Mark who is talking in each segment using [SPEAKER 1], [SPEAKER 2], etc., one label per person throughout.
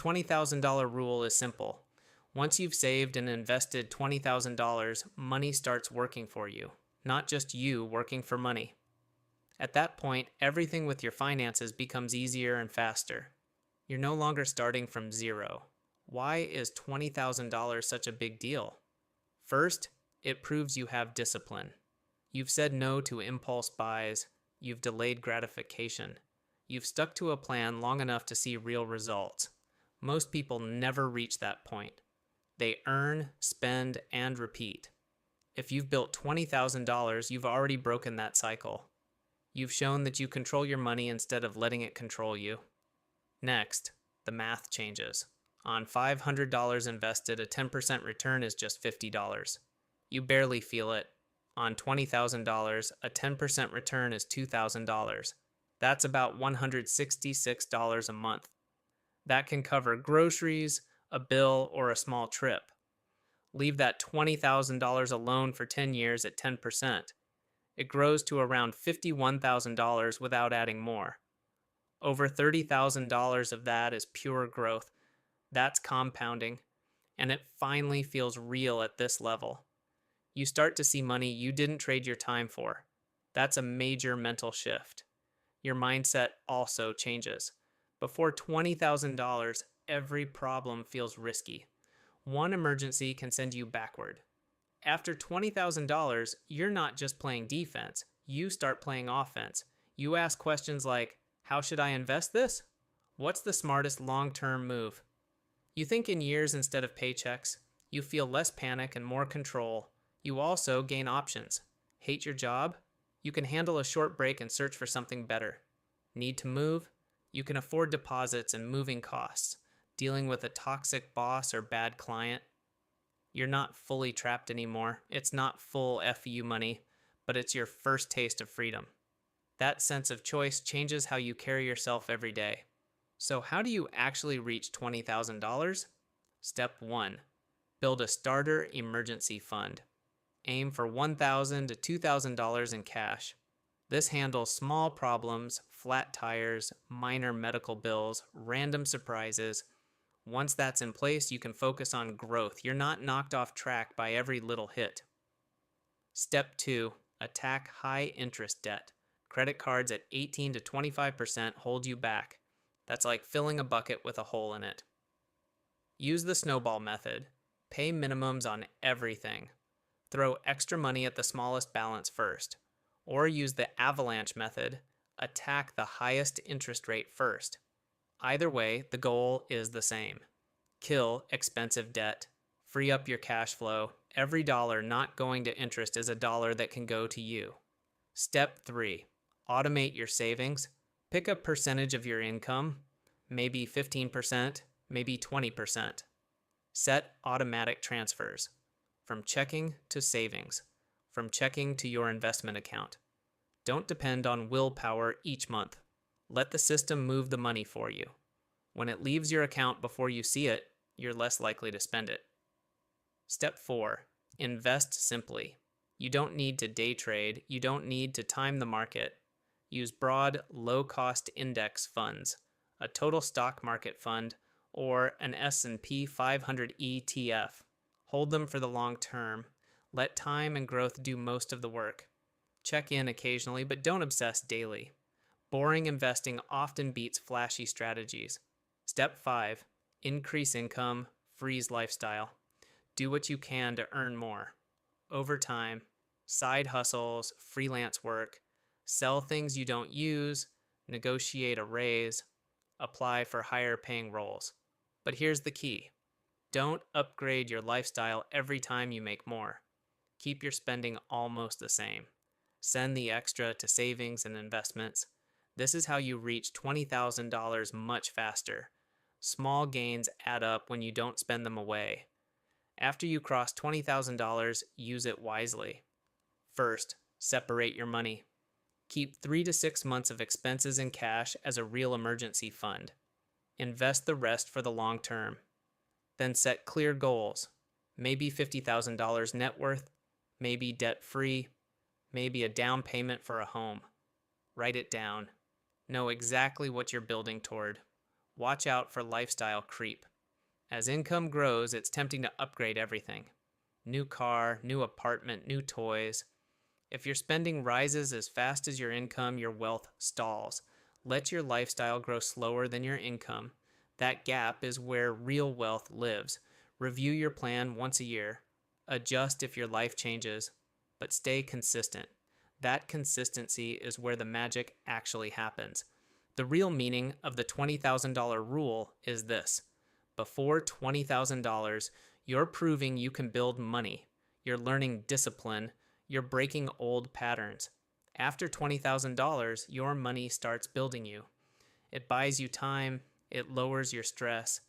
[SPEAKER 1] $20,000 rule is simple. Once you've saved and invested $20,000, money starts working for you, not just you working for money. At that point, everything with your finances becomes easier and faster. You're no longer starting from zero. Why is $20,000 such a big deal? First, it proves you have discipline. You've said no to impulse buys, you've delayed gratification. You've stuck to a plan long enough to see real results. Most people never reach that point. They earn, spend, and repeat. If you've built $20,000, you've already broken that cycle. You've shown that you control your money instead of letting it control you. Next, the math changes. On $500 invested, a 10% return is just $50. You barely feel it. On $20,000, a 10% return is $2,000. That's about $166 a month. That can cover groceries, a bill, or a small trip. Leave that $20,000 alone for 10 years at 10%. It grows to around $51,000 without adding more. Over $30,000 of that is pure growth. That's compounding, and it finally feels real at this level. You start to see money you didn't trade your time for. That's a major mental shift. Your mindset also changes. Before $20,000, every problem feels risky. One emergency can send you backward. After $20,000, you're not just playing defense. You start playing offense. You ask questions like, how should I invest this? What's the smartest long-term move? You think in years instead of paychecks. You feel less panic and more control. You also gain options. Hate your job? You can handle a short break and search for something better. Need to move? You can afford deposits and moving costs. Dealing with a toxic boss or bad client? You're not fully trapped anymore. It's not full FU money, but it's your first taste of freedom. That sense of choice changes how you carry yourself every day. So how do you actually reach $20,000? Step 1. Build a starter emergency fund. Aim for $1,000 to $2,000 in cash. This handles small problems, flat tires, minor medical bills, random surprises. Once that's in place, you can focus on growth. You're not knocked off track by every little hit. Step 2. Attack high interest debt. Credit cards at 18 to 25% hold you back. That's like filling a bucket with a hole in it. Use the snowball method. Pay minimums on everything. Throw extra money at the smallest balance first. Or use the avalanche method. Attack the highest interest rate first. Either way, the goal is the same. Kill expensive debt. Free up your cash flow. Every dollar not going to interest is a dollar that can go to you. Step 3. Automate your savings. Pick a percentage of your income, maybe 15%, maybe 20%. Set automatic transfers. From checking to savings. From checking to your investment account. Don't depend on willpower each month. Let the system move the money for you. When it leaves your account before you see it, you're less likely to spend it. Step 4. Invest simply. You don't need to day trade. You don't need to time the market. Use broad, low-cost index funds, a total stock market fund, or an S&P 500 ETF. Hold them for the long term. Let time and growth do most of the work. Check in occasionally, but don't obsess daily. Boring investing often beats flashy strategies. Step 5. Increase income, freeze lifestyle. Do what you can to earn more. Overtime, side hustles, freelance work, sell things you don't use, negotiate a raise, apply for higher paying roles. But here's the key. Don't upgrade your lifestyle every time you make more. Keep your spending almost the same. Send the extra to savings and investments. This is how you reach $20,000 much faster. Small gains add up when you don't spend them away. After you cross $20,000, use it wisely. First, separate your money. Keep 3 to 6 months of expenses in cash as a real emergency fund. Invest the rest for the long term. Then set clear goals. Maybe $50,000 net worth, maybe debt-free, maybe a down payment for a home. Write it down. Know exactly what you're building toward. watch out for lifestyle creep. As income grows, it's tempting to upgrade everything. New car, new apartment, new toys. If your spending rises as fast as your income, your wealth stalls. Let your lifestyle grow slower than your income. That gap is where real wealth lives. Review your plan once a year. Adjust if your life changes, but stay consistent. That consistency is where the magic actually happens. The real meaning of the $20,000 rule is this. Before $20,000, you're proving you can build money. You're learning discipline. You're breaking old patterns. After $20,000, your money starts building you. It buys you time. It lowers your stress.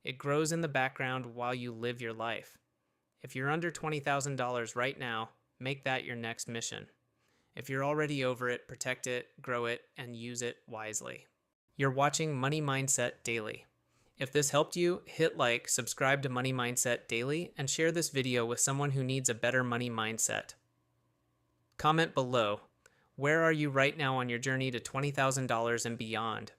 [SPEAKER 1] It grows in the background while you live your life. If you're under $20,000 right now, make that your next mission. If you're already over it, protect it, grow it, and use it wisely. You're watching Money Mindset Daily. If this helped you, hit like, subscribe to Money Mindset Daily, and share this video with someone who needs a better money mindset. Comment below. Where are you right now on your journey to $20,000 and beyond?